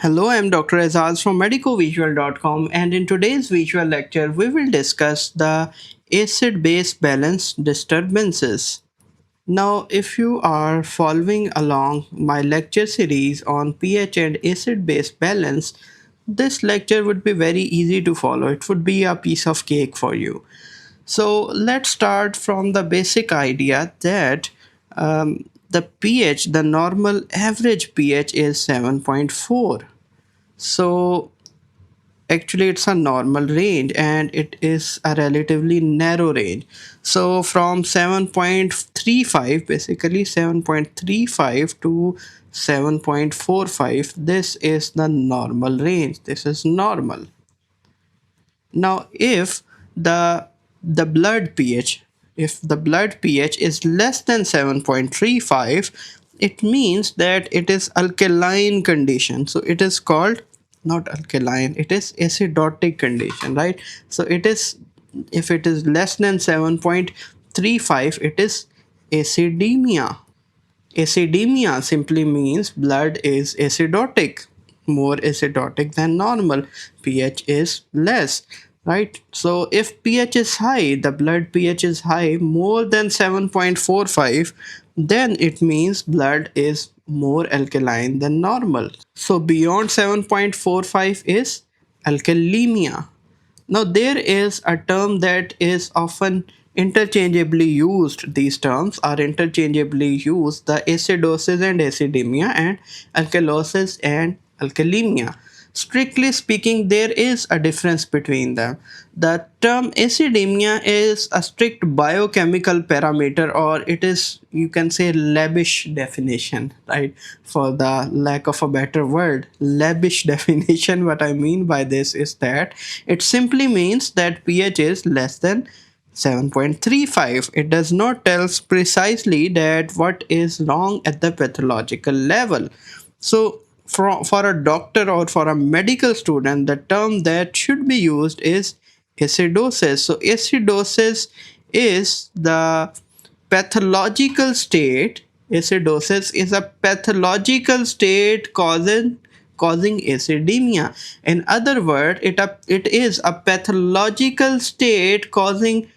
Hello, I'm Dr. Aizaz from MedicoVisual.com, and in today's visual lecture, we will discuss the acid-base balance disturbances. Now, if you are following along my lecture series on pH and acid-base balance, this lecture would be very easy to follow. It would be a piece of cake for you. So let's start from the basic idea that the pH, the normal average pH is 7.4. So actually it's a normal range and it is a relatively narrow range. So from 7.35, basically 7.35 to 7.45, this is the normal range. This is normal. Now if the blood pH, if the blood pH is less than 7.35, it means that it is alkaline condition. So it is called not alkaline, it is acidotic condition, right? So it is, if it is less than 7.35, it is acidemia. Acidemia simply means blood is acidotic, more acidotic than normal. pH is less, right? So if pH is high, the blood pH is high, more than 7.45, then it means blood is more alkaline than normal. So beyond 7.45 is alkalemia. Now, there is a term that is often interchangeably used. These terms are interchangeably used, the acidosis and acidemia, and alkalosis and alkalemia. Strictly speaking, there is a difference between them. The term acidemia is a strict biochemical parameter, or it is, you can say, labish definition, right? For the lack of a better word, labish definition, what I mean by this is that it simply means that pH is less than 7.35. It does not tell us precisely that what is wrong at the pathological level. So for a doctor or for a medical student, the term that should be used is acidosis. So acidosis is the pathological state. Acidosis is a pathological state causing acidemia. In other words, it is a pathological state causing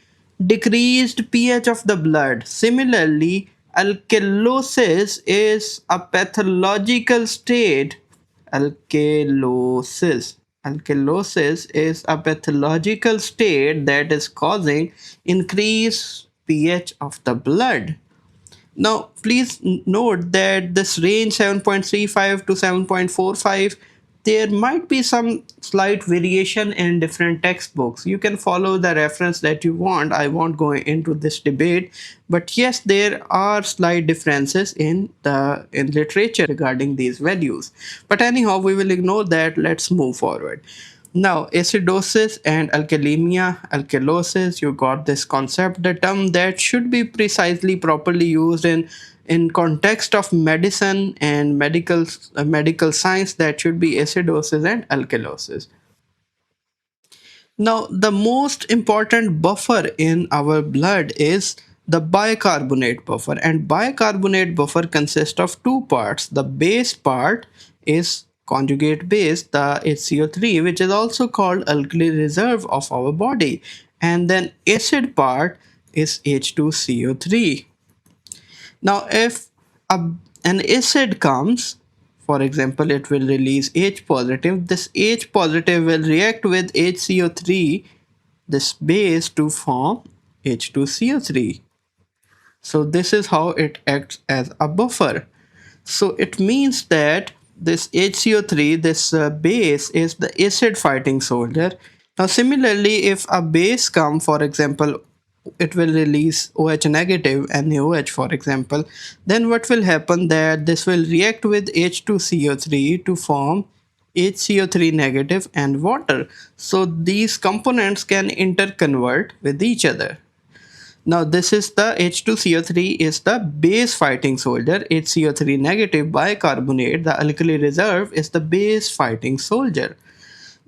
decreased pH of the blood. Similarly, alkalosis is a pathological state. Alkalosis. Alkalosis is a pathological state that is causing increased pH of the blood. Now, please note that this range 7.35 to 7.45, there might be some slight variation in different textbooks. You can follow the reference that you want. I won't go into this debate, but yes, there are slight differences in literature regarding these values. But anyhow, we will ignore that. Let's move forward. Now, acidosis and alkalemia, alkalosis, you got this concept, the term that should be precisely properly used in context of medicine and medical science, that should be acidosis and alkalosis. Now, the most important buffer in our blood is the bicarbonate buffer, and bicarbonate buffer consists of two parts. The base part is conjugate base, the HCO3, which is also called alkali reserve of our body, and then acid part is H2CO3. Now, if a, an acid comes, for example, it will release H positive. This H positive will react with HCO3, this base, to form H2CO3. So this is how it acts as a buffer. So it means that this HCO3, this base, is the acid fighting soldier. Now similarly, if a base come, for example, it will release OH negative, NaOH for example, then what will happen, that this will react with H2CO3 to form HCO3 negative and water. So these components can interconvert with each other. Now this is the H2CO3 is the base fighting soldier, HCO3 negative bicarbonate, the alkali reserve, is the base fighting soldier.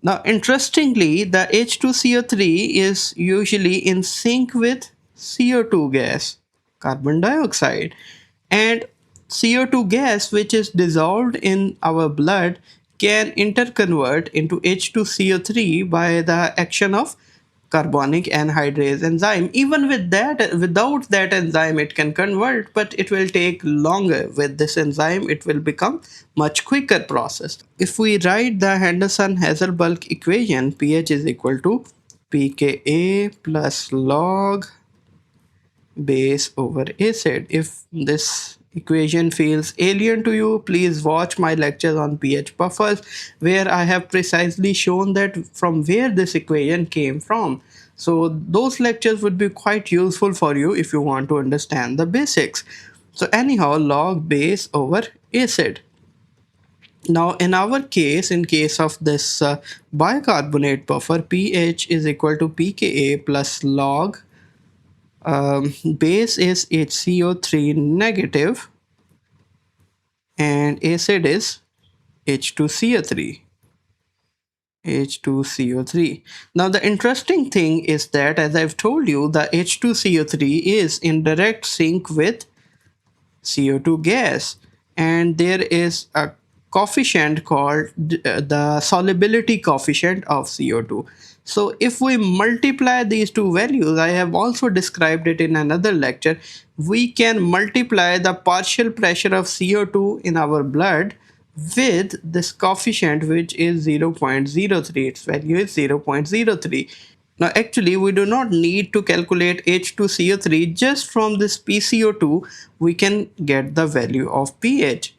Now interestingly, the H2CO3 is usually in sync with CO2 gas, carbon dioxide, and CO2 gas, which is dissolved in our blood, can interconvert into H2CO3 by the action of carbonic anhydrase enzyme. Even with that, without that enzyme, it can convert, but it will take longer. With this enzyme, it will become much quicker process. If we write the Henderson-Hasselbalch equation, pH is equal to pKa plus log base over acid. If this equation feels alien to you, please watch my lectures on pH buffers, where I have precisely shown that from where this equation came from. So those lectures would be quite useful for you if you want to understand the basics. So anyhow, log base over acid. Now in our case, in case of this bicarbonate buffer, pH is equal to pKa plus log base is HCO3 negative and acid is H2CO3. H2CO3. Now the interesting thing is that, as I've told you, the H2CO3 is in direct sync with CO2 gas, and there is a coefficient called the solubility coefficient of CO2. So if we multiply these two values, I have also described it in another lecture, we can multiply the partial pressure of CO2 in our blood with this coefficient, which is 0.03. Its value is 0.03. Now actually we do not need to calculate H2CO3. Just from this PCO2 we can get the value of pH.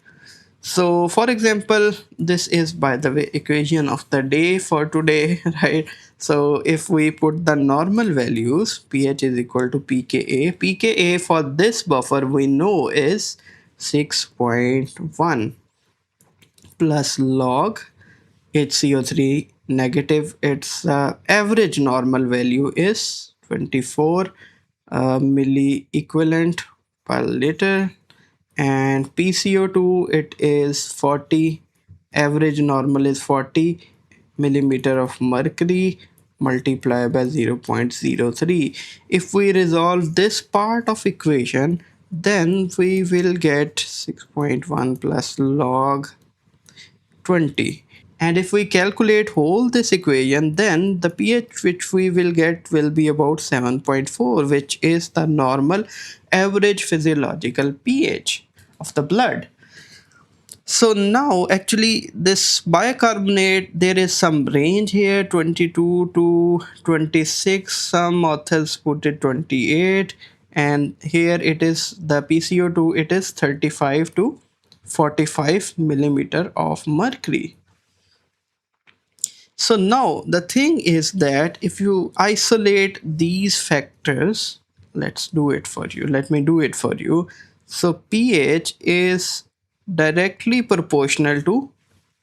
So for example, this is, by the way, equation of the day for today, right? So if we put the normal values, pH is equal to pKa. pKa for this buffer we know is 6.1 plus log HCO3 negative. Its average normal value is 24 milli equivalent per liter, and PCO2 it is 40, average normal is 40 millimeter of mercury multiplied by 0.03. If we resolve this part of equation, then we will get 6.1 plus log 20. And if we calculate whole this equation, then the pH which we will get will be about 7.4, which is the normal average physiological pH of the blood. So now actually this bicarbonate, there is some range here, 22 to 26, some authors put it 28, and here it is the PCO2, it is 35 to 45 millimeter of mercury. So now the thing is that if you isolate these factors, let's do it for you. Let me do it for you. So pH is directly proportional to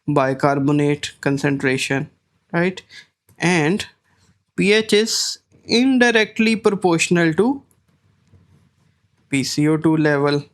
bicarbonate concentration, right? And pH is indirectly proportional to PCO2 level.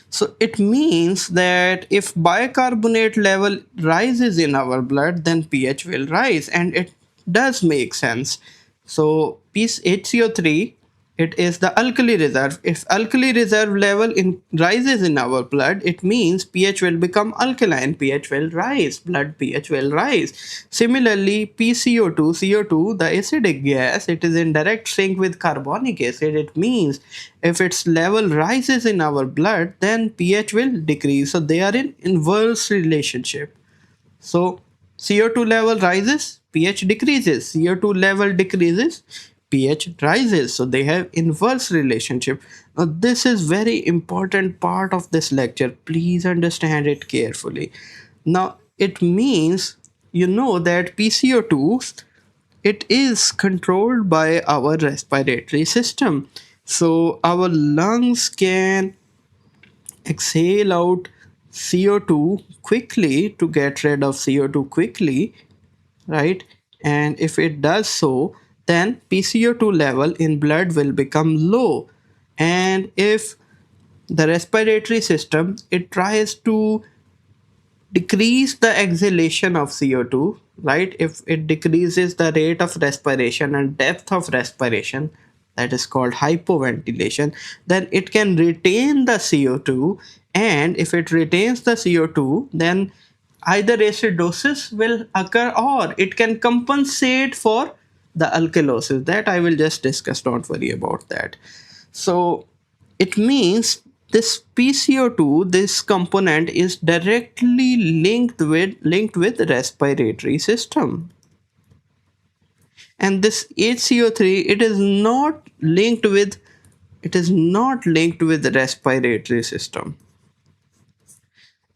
So it means that if bicarbonate level rises in our blood, then pH will rise, and it does make sense. So HCO3, it is the alkali reserve. If alkali reserve level rises in our blood, it means pH will become alkaline, pH will rise, blood pH will rise. Similarly, PCO2, CO2, the acidic gas, it is in direct sync with carbonic acid. It means if its level rises in our blood, then pH will decrease. So they are in inverse relationship. So CO2 level rises, pH decreases. CO2 level decreases, pH rises. So they have inverse relationship. Now this is very important part of this lecture. Please understand it carefully. Now it means you know that PCO2, it is controlled by our respiratory system. So our lungs can exhale out CO2 quickly to get rid of CO2 quickly, right? And if it does so, then PCO2 level in blood will become low. And if the respiratory system, it tries to decrease the exhalation of CO2, right? If it decreases the rate of respiration and depth of respiration, that is called hypoventilation, then it can retain the CO2. And if it retains the CO2, then either acidosis will occur or it can compensate for the alkalosis. That I will just discuss, don't worry about that. So it means this PCO2, this component is directly linked with respiratory system. And this HCO3, it is not linked with the respiratory system.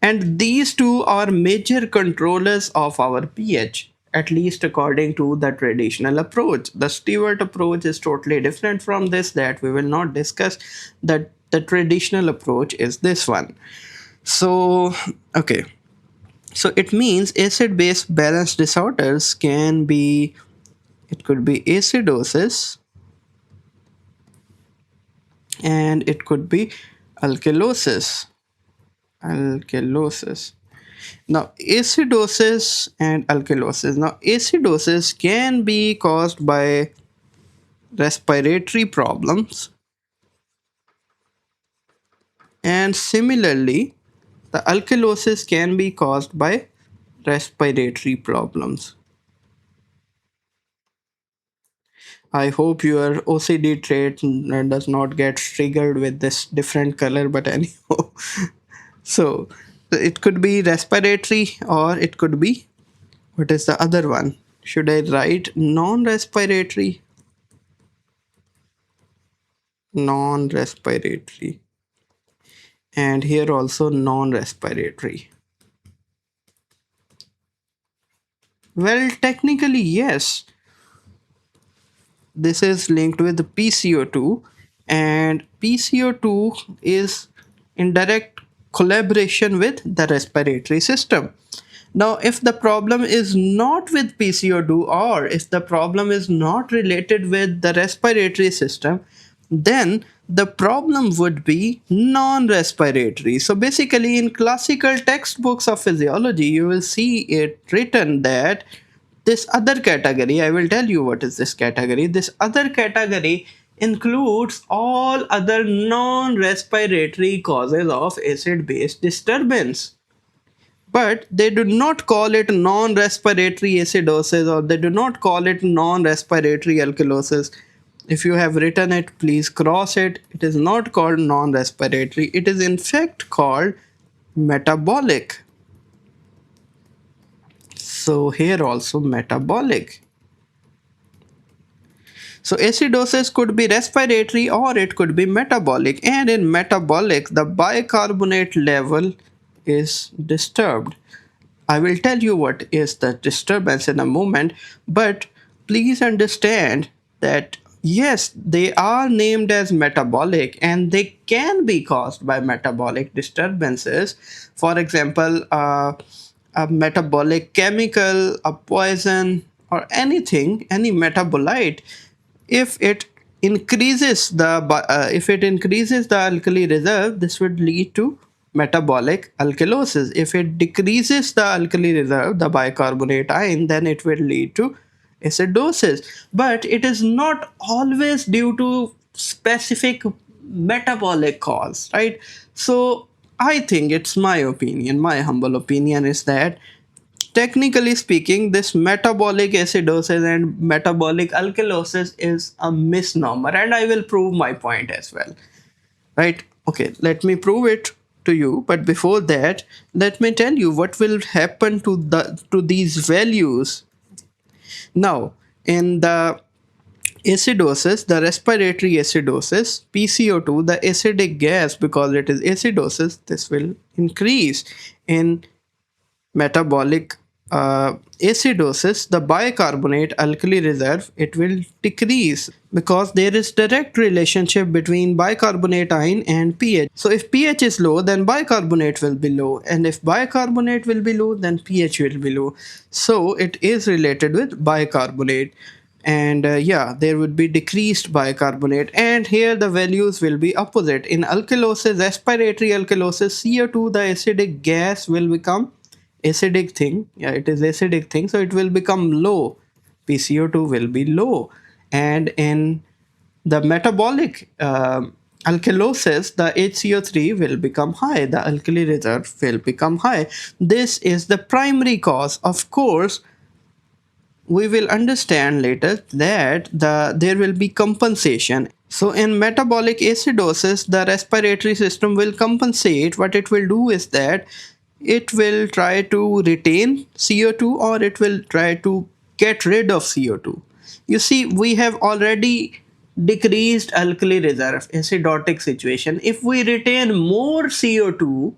And these two are major controllers of our pH, at least according to the traditional approach. The Stewart approach is totally different from this, that we will not discuss. That the traditional approach is this one. So, okay. So it means acid-base balance disorders it could be acidosis, and it could be alkalosis. Alkalosis. Now, acidosis and alkalosis. Now, acidosis can be caused by respiratory problems, and similarly, the alkalosis can be caused by respiratory problems. I hope your OCD trait does not get triggered with this different color, but anyhow. So, it could be respiratory, or it could be, what is the other one? Should I write non-respiratory? Non-respiratory. And here also non-respiratory. Well, technically, yes. This is linked with PCO2, and PCO2 is in direct collaboration with the respiratory system. Now, if the problem is not with PCO2, or if the problem is not related with the respiratory system, then the problem would be non-respiratory. So basically, in classical textbooks of physiology, you will see it written that this other category, I will tell you what is this category. This other category includes all other non-respiratory causes of acid-base disturbance. But they do not call it non-respiratory acidosis, or they do not call it non-respiratory alkalosis. If you have written it, please cross it. It is not called non-respiratory. It is in fact called metabolic. So here also metabolic. So acidosis could be respiratory, or it could be metabolic. And in metabolic, the bicarbonate level is disturbed. I will tell you what is the disturbance in a moment, but please understand that yes, they are named as metabolic, and they can be caused by metabolic disturbances. For example, a metabolic chemical, a poison, or anything, any metabolite, if it increases the alkali reserve, this would lead to metabolic alkalosis. If it decreases the alkali reserve, the bicarbonate ion, then it will lead to acidosis. But it is not always due to specific metabolic cause, right? So I think, it's my opinion, my humble opinion is that, technically speaking, this metabolic acidosis and metabolic alkalosis is a misnomer, and I will prove my point as well. Right? Okay, let me prove it to you. But before that, let me tell you what will happen to these values. Now, in the acidosis, the respiratory acidosis, PCO2, the acidic gas, because it is acidosis, this will increase. In metabolic acidosis, the bicarbonate alkali reserve, it will decrease, because there is direct relationship between bicarbonate ion and pH. So if pH is low, then bicarbonate will be low, and if bicarbonate will be low, then pH will be low. So it is related with bicarbonate. And yeah, there would be decreased bicarbonate, and here the values will be opposite. In alkalosis, respiratory alkalosis, CO2, the acidic gas, will become acidic thing. Yeah, it is acidic thing, so it will become low. PCO2 will be low. And in the metabolic alkalosis, the HCO3 will become high, the alkali reserve will become high. This is the primary cause. Of course, we will understand later that there will be compensation. So in metabolic acidosis, the respiratory system will compensate. What it will do is that it will try to retain CO2 or it will try to get rid of CO2. You see, we have already decreased alkali reserve, acidotic situation. If we retain more CO2,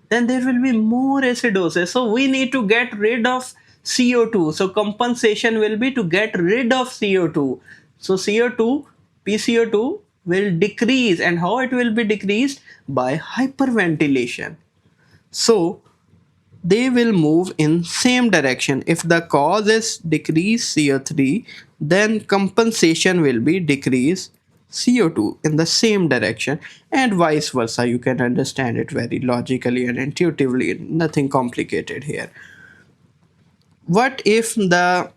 then there will be more acidosis. So we need to get rid of CO2. So compensation will be to get rid of CO2. So CO2, PCO2 will decrease. And how it will be decreased? By hyperventilation. So they will move in same direction. If the cause is decrease CO3, then compensation will be decrease CO2 in the same direction, and vice versa. You can understand it very logically and intuitively, nothing complicated here. What if the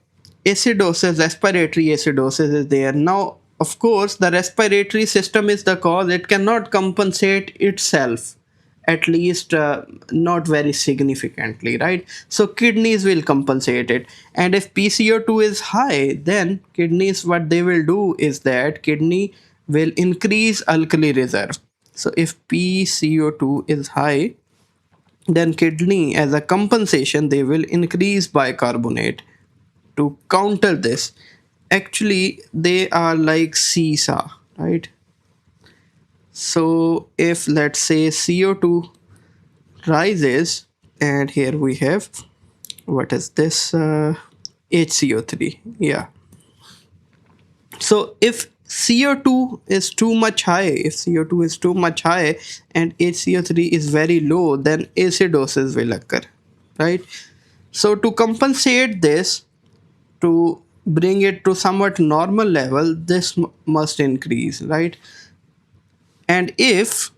acidosis, respiratory acidosis is there? Now, of course, the respiratory system is the cause. It cannot compensate itself, at least not very significantly, right? So kidneys will compensate it. And if PCO2 is high, then kidneys, what they will do is that kidney will increase alkali reserve. So if PCO2 is high, then kidney, as a compensation, they will increase bicarbonate to counter this. Actually, they are like seesaw, right? So if, let's say, CO2 rises, and here we have, what is this, HCO3, yeah. So if CO2 is too much high, if CO2 is too much high and HCO3 is very low, then acidosis will occur, right? So to compensate this, to bring it to somewhat normal level, this must increase, right? And if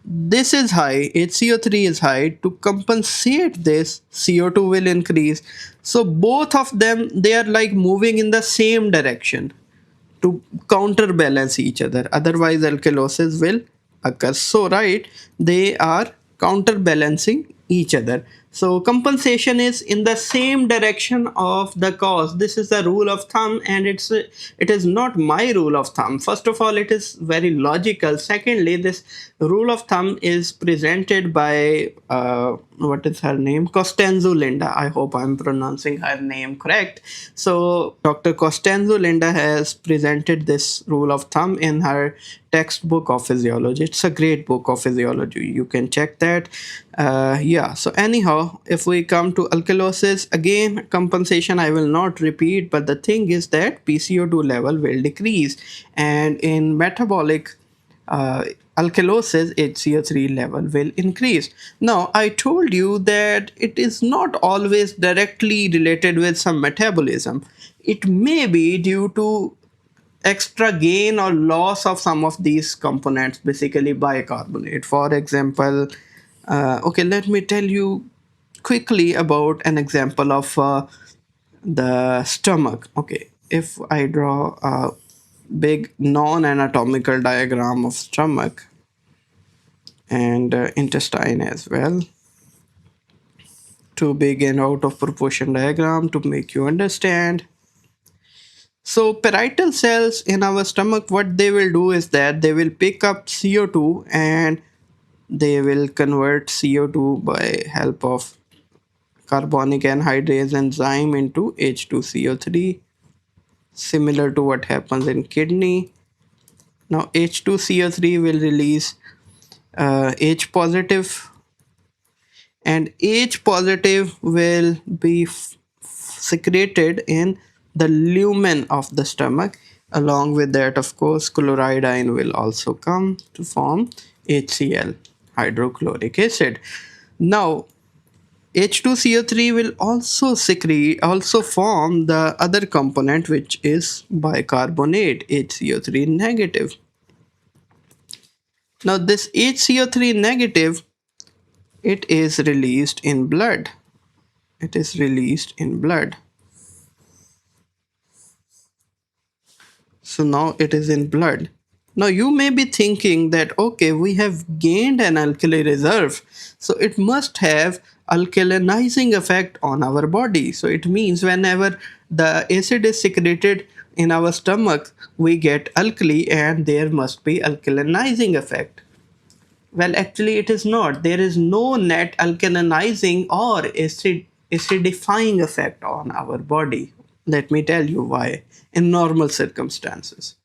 this is high, HCO3 is high, to compensate this, CO2 will increase. So both of them, they are like moving in the same direction to counterbalance each other. Otherwise, alkalosis will occur. So, right, they are counterbalancing each other. So, compensation is in the same direction of the cause. This is the rule of thumb, and it is not my rule of thumb. First of all, it is very logical. Secondly, this rule of thumb is presented by what is her name? Costanzo Linda. I hope I'm pronouncing her name correct. So Dr. Costanzo Linda has presented this rule of thumb in her textbook of physiology. It's a great book of physiology. You can check that. Yeah. So anyhow, if we come to alkalosis, again, compensation I will not repeat, but the thing is that PCO2 level will decrease, and in metabolic uh, alkalosis, HCO3 level will increase. Now, I told you that it is not always directly related with some metabolism. It may be due to extra gain or loss of some of these components, basically bicarbonate. For example, okay, let me tell you quickly about an example of the stomach. Okay, if I draw a big non-anatomical diagram of stomach and intestine as well, too big and out of proportion diagram to make you understand. So parietal cells in our stomach, what they will do is that they will pick up CO2 and they will convert CO2 by help of carbonic anhydrase enzyme into H2CO3, similar to what happens in kidney. Now H2CO3 will release H positive, and H positive will be secreted in the lumen of the stomach. Along with that, of course, chloride ion will also come to form HCl, hydrochloric acid. Now H2CO3 will also form the other component, which is bicarbonate, HCO3 negative. Now this HCO3 negative, it is released in blood. It is released in blood. So now it is in blood. Now you may be thinking that okay, we have gained an alkali reserve, so it must have alkalinizing effect on our body. So it means whenever the acid is secreted in our stomach, we get alkali and there must be alkalinizing effect. Well, actually it is not. There is no net alkalinizing or acidifying effect on our body. Let me tell you why in normal circumstances.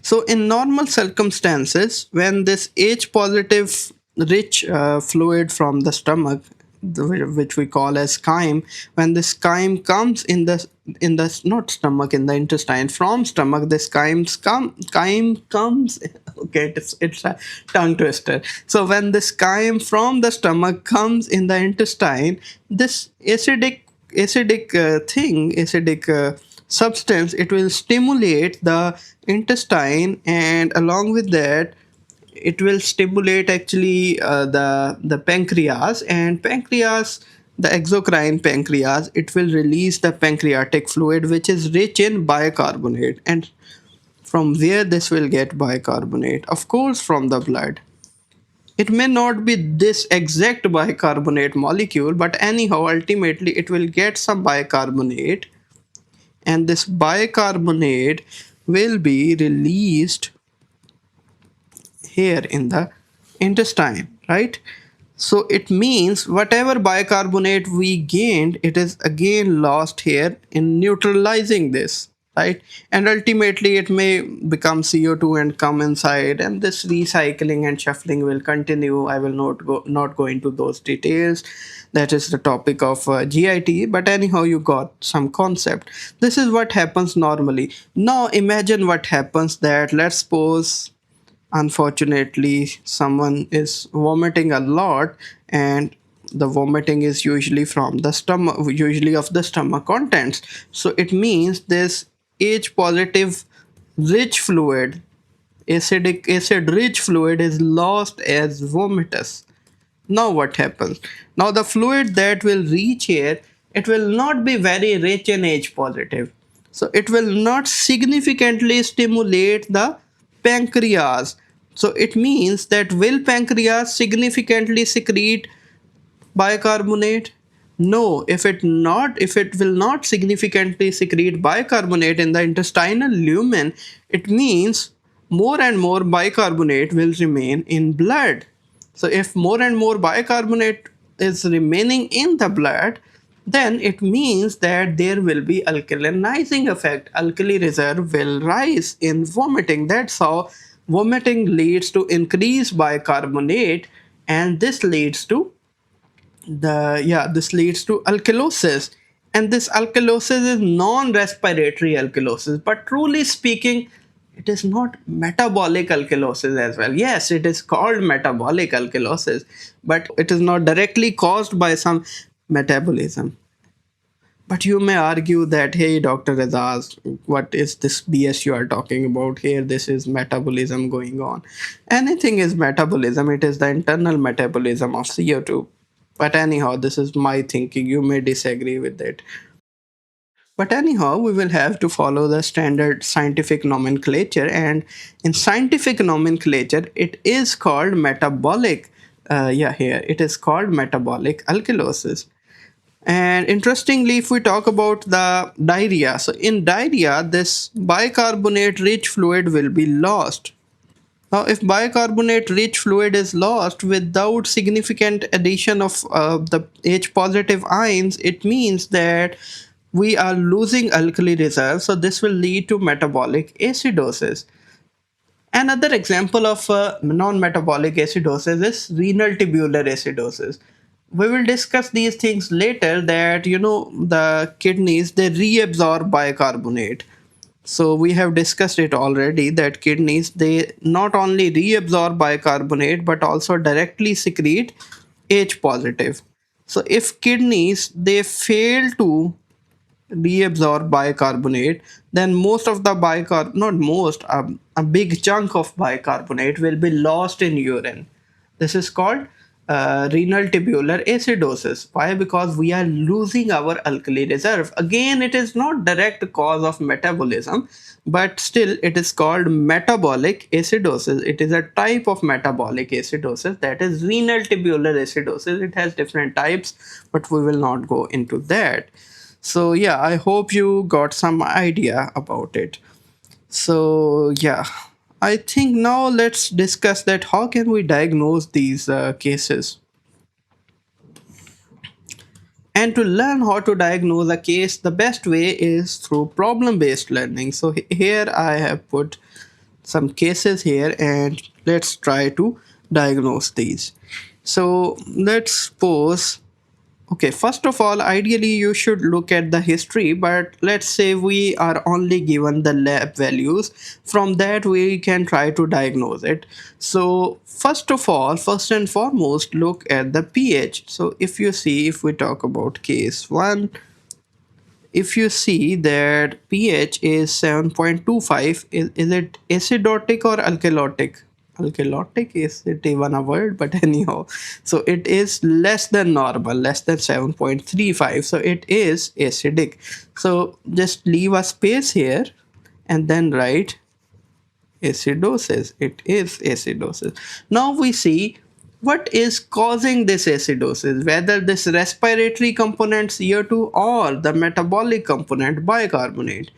So, in normal circumstances, when this H positive rich fluid from the stomach, which we call as chyme, when this chyme comes in the not stomach, in the intestine, from stomach, this chyme comes. Okay, it's a tongue twister. So when this chyme from the stomach comes in the intestine, this acidic substance, it will stimulate the intestine, and along with that it will stimulate actually the pancreas, and pancreas, the exocrine pancreas, it will release the pancreatic fluid which is rich in bicarbonate. And from where this will get bicarbonate? Of course from the blood. It may not be this exact bicarbonate molecule, but anyhow ultimately it will get some bicarbonate, and this bicarbonate will be released here in the intestine, right? So it means whatever bicarbonate we gained, it is again lost here in neutralizing this, right? And ultimately it may become CO2 and come inside, and this recycling and shuffling will continue. I will not go into those details. That is the topic of GIT, but anyhow you got some concept. This is what happens normally. Now imagine what happens that, let's suppose unfortunately someone is vomiting a lot, and the vomiting is usually from the stomach, usually of the stomach contents. So it means this H positive rich fluid, acid rich fluid, is lost as vomitus. Now what happens? Now the fluid that will reach here, it will not be very rich in H positive. So it will not significantly stimulate the pancreas. So it means that will pancreas significantly secrete bicarbonate? No, if it will not significantly secrete bicarbonate in the intestinal lumen, it means more and more bicarbonate will remain in blood. So if more and more bicarbonate is remaining in the blood, then it means that there will be alkalinizing effect. Alkali reserve will rise in vomiting. That's how vomiting leads to increased bicarbonate, and this leads to this leads to alkalosis. And this alkalosis is non-respiratory alkalosis, but truly speaking it is not metabolic alkalosis as well. Yes, it is called metabolic alkalosis, but it is not directly caused by some metabolism. But you may argue that, hey, Dr. Aizaz, what is this BS you are talking about here? This is metabolism going on. Anything is metabolism, it is the internal metabolism of CO2. But anyhow, this is my thinking. You may disagree with it. But anyhow, we will have to follow the standard scientific nomenclature. And in scientific nomenclature, it is called metabolic. Here it is called metabolic alkalosis. And interestingly, if we talk about the diarrhea, so in diarrhea, this bicarbonate rich fluid will be lost. Now, if bicarbonate rich fluid is lost without significant addition of the H positive ions, it means that we are losing alkali reserve. So this will lead to metabolic acidosis. Another example of non-metabolic acidosis is renal tubular acidosis. We will discuss these things later, that the kidneys, they reabsorb bicarbonate. So we have discussed it already, that kidneys, they not only reabsorb bicarbonate but also directly secrete H positive. So if kidneys, they fail to reabsorb bicarbonate, then most of the not most, a big chunk of bicarbonate will be lost in urine. This is called renal tubular acidosis. Why? Because we are losing our alkali reserve. Again, it is not direct cause of metabolism, but still it is called metabolic acidosis. It is a type of metabolic acidosis, that is renal tubular acidosis. It has different types, but we will not go into that. So yeah, I hope you got some idea about it. So yeah, I think now let's discuss that how can we diagnose these cases. And to learn how to diagnose a case, the best way is through problem-based learning. So here I have put some cases here and let's try to diagnose these. So let's suppose, okay, first of all, ideally you should look at the history, but let's say we are only given the lab values. From that, we can try to diagnose it. So, first of all, first and foremost, look at the pH. So, if you see, if we talk about case 1, if you see that pH is 7.25, is it acidotic or alkalotic? Alkalotic, is it even a word? But anyhow, so it is less than normal, less than 7.35, so it is acidic. So just leave a space here and then write acidosis. It is acidosis. Now we see what is causing this acidosis, whether this respiratory component CO2 or the metabolic component bicarbonate.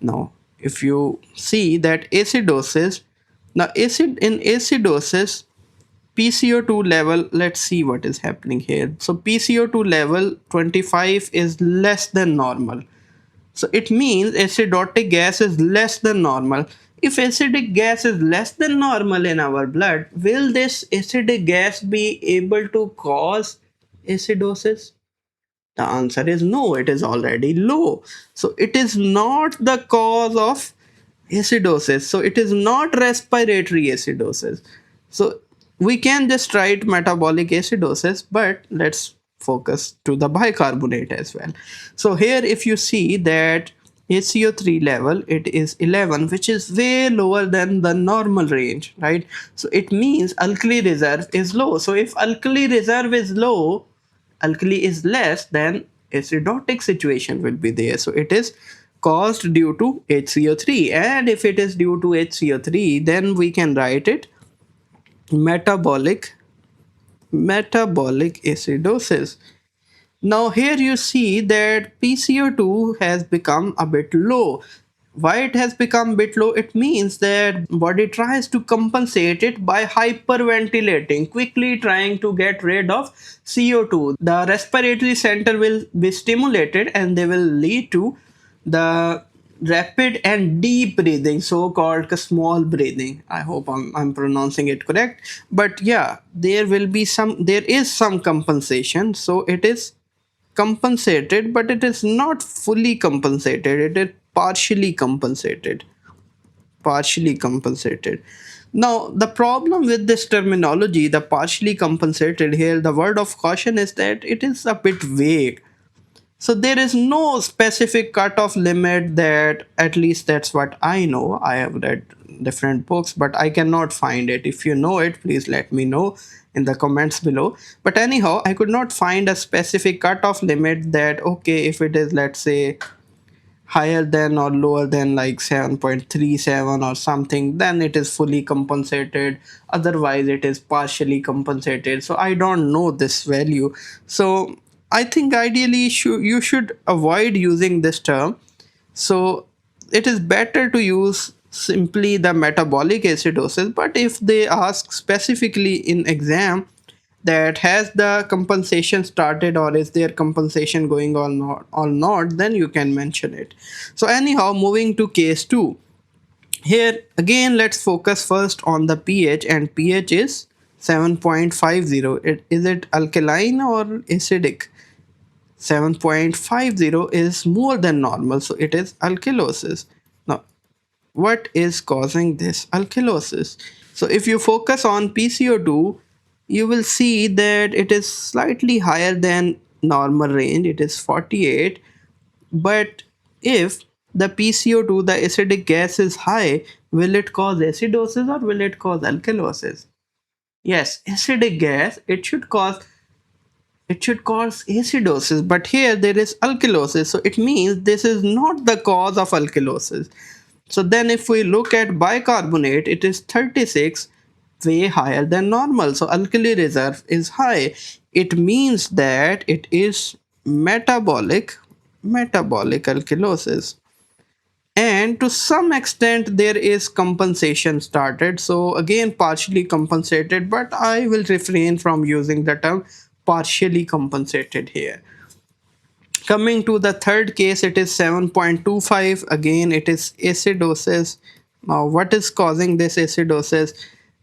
Now if you see that acidosis, now acid in acidosis, PCO2 level, let's see what is happening here. So PCO2 level 25 is less than normal. So it means acidotic gas is less than normal. If acidic gas is less than normal in our blood, will this acidic gas be able to cause acidosis? The answer is no, it is already low. So it is not the cause of acidosis. So it is not respiratory acidosis. So we can just write metabolic acidosis, but let's focus to the bicarbonate as well. So here if you see that HCO3 level, it is 11, which is way lower than the normal range, right? So it means alkali reserve is low. So if alkali reserve is low, alkali is less, then acidotic situation will be there. So it is caused due to HCO3, and if it is due to HCO3, then we can write it metabolic acidosis. Now here you see that PCO2 has become a bit low. Why it has become a bit low? It means that body tries to compensate it by hyperventilating, quickly trying to get rid of CO2. The respiratory center will be stimulated and they will lead to the rapid and deep breathing, so-called small breathing. I hope I'm pronouncing it correct. But yeah, there is some compensation. So it is compensated, but it is not fully compensated. It is partially compensated. Now the problem with this terminology, the partially compensated, here the word of caution is that it is a bit vague. So there is no specific cutoff limit, that at least that's what I know. I have read different books, but I cannot find it. If you know it, please let me know in the comments below. But anyhow, I could not find a specific cutoff limit that, okay, if it is, let's say, higher than or lower than like 7.37 or something, then it is fully compensated. Otherwise it is partially compensated. So I don't know this value. So I think ideally you should avoid using this term. So it is better to use simply the metabolic acidosis. But if they ask specifically in exam that has the compensation started or is there compensation going on or not, then you can mention it. So anyhow, moving to case 2. Here again, let's focus first on the pH, and pH is 7.50. Is it alkaline or acidic? 7.50 is more than normal, so it is alkalosis. Now what is causing this alkalosis? So if you focus on PCO2, you will see that it is slightly higher than normal range. It is 48. But if the PCO2, the acidic gas, is high, will it cause acidosis or will it cause alkalosis? Yes, acidic gas, it should cause acidosis, but here there is alkalosis, so it means this is not the cause of alkalosis. So then if we look at bicarbonate, it is 36, way higher than normal, so alkali reserve is high. It means that it is metabolic alkalosis. And to some extent there is compensation started, so again partially compensated, but I will refrain from using the term partially compensated here. Coming to the third case, it is 7.25. Again, it is acidosis. Now, what is causing this acidosis?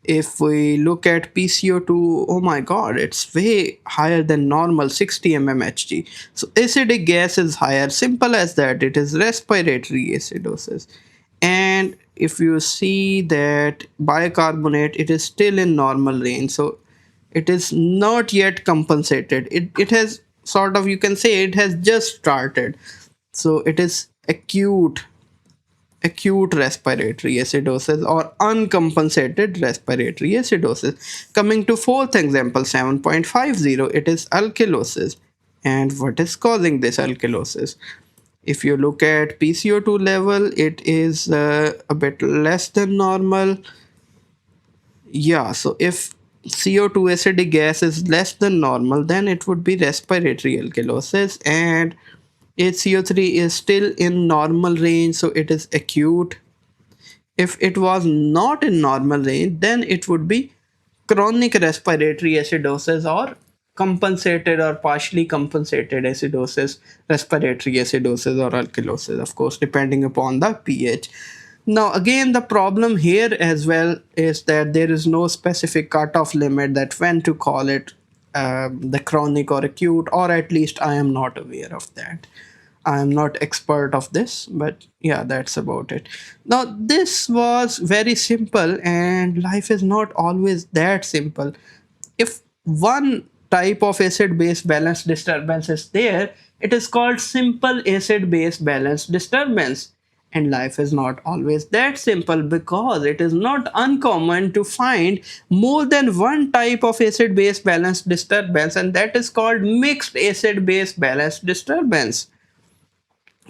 If we look at PCO2, oh my god, it's way higher than normal, 60 mmHg. So, acidic gas is higher. Simple as that. It is respiratory acidosis. And if you see that bicarbonate, it is still in normal range. So, it is not yet compensated. It has sort of, you can say it has just started. So it is acute respiratory acidosis or uncompensated respiratory acidosis. Coming to fourth example, 7.50, it is alkalosis. And what is causing this alkalosis? If you look at PCO2 level, it is a bit less than normal. Yeah, so if CO2 acidic gas is less than normal, then it would be respiratory alkalosis, and HCO3 is still in normal range, so it is acute. If it was not in normal range, then it would be chronic respiratory acidosis or compensated or partially compensated acidosis, respiratory acidosis or alkalosis, of course, depending upon the pH. Now, again, the problem here as well is that there is no specific cutoff limit that when to call it the chronic or acute, or at least I am not aware of that. I am not expert of this, but yeah, that's about it. Now, this was very simple, and life is not always that simple. If one type of acid base balance disturbance is there, it is called simple acid base balance disturbance. And life is not always that simple, because it is not uncommon to find more than one type of acid base balance disturbance, and that is called mixed acid base balance disturbance.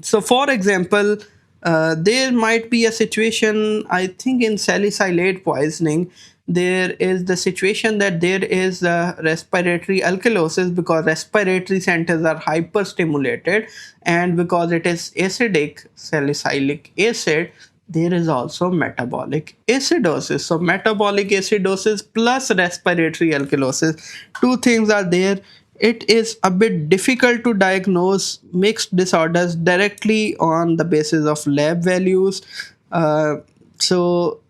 So, for example, there might be a situation, I think in salicylate poisoning, there is the situation that there is respiratory alkalosis because respiratory centers are hyperstimulated, and because it is acidic, salicylic acid, there is also metabolic acidosis. So, metabolic acidosis plus respiratory alkalosis, two things are there. It is a bit difficult to diagnose mixed disorders directly on the basis of lab values. So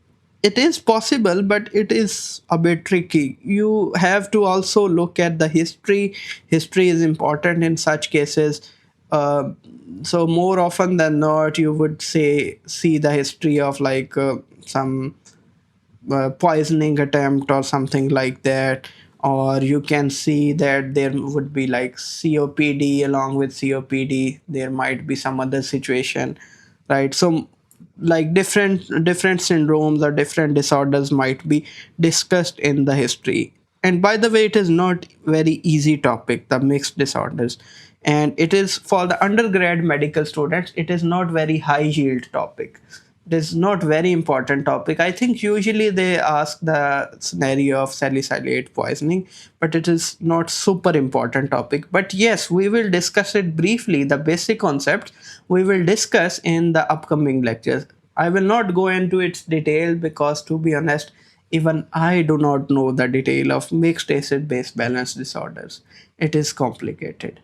it is possible, but it is a bit tricky. You have to also look at the history. History is important in such cases. Uh, so more often than not, you would say see the history of like some poisoning attempt or something like that, or you can see that there would be like COPD. Along with COPD there might be some other situation, right? So like different syndromes or different disorders might be discussed in the history. And by the way, it is not very easy topic, the mixed disorders, and it is for the undergrad medical students, it is not very high yield topic. It is not very important topic. I think usually they ask the scenario of salicylate poisoning, but it is not super important topic. But yes, we will discuss it briefly. The basic concepts we will discuss in the upcoming lectures. I will not go into its detail because, to be honest, even I do not know the detail of mixed acid base balance disorders. It is complicated.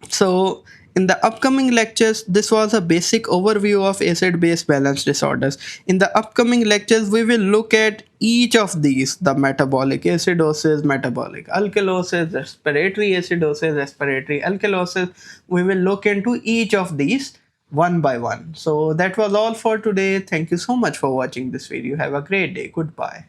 So, in the upcoming lectures, this was a basic overview of acid base balance disorders. In the upcoming lectures, we will look at each of these: the metabolic acidosis, metabolic alkalosis, respiratory acidosis, respiratory alkalosis. We will look into each of these one by one. So, that was all for today. Thank you so much for watching this video. Have a great day. Goodbye.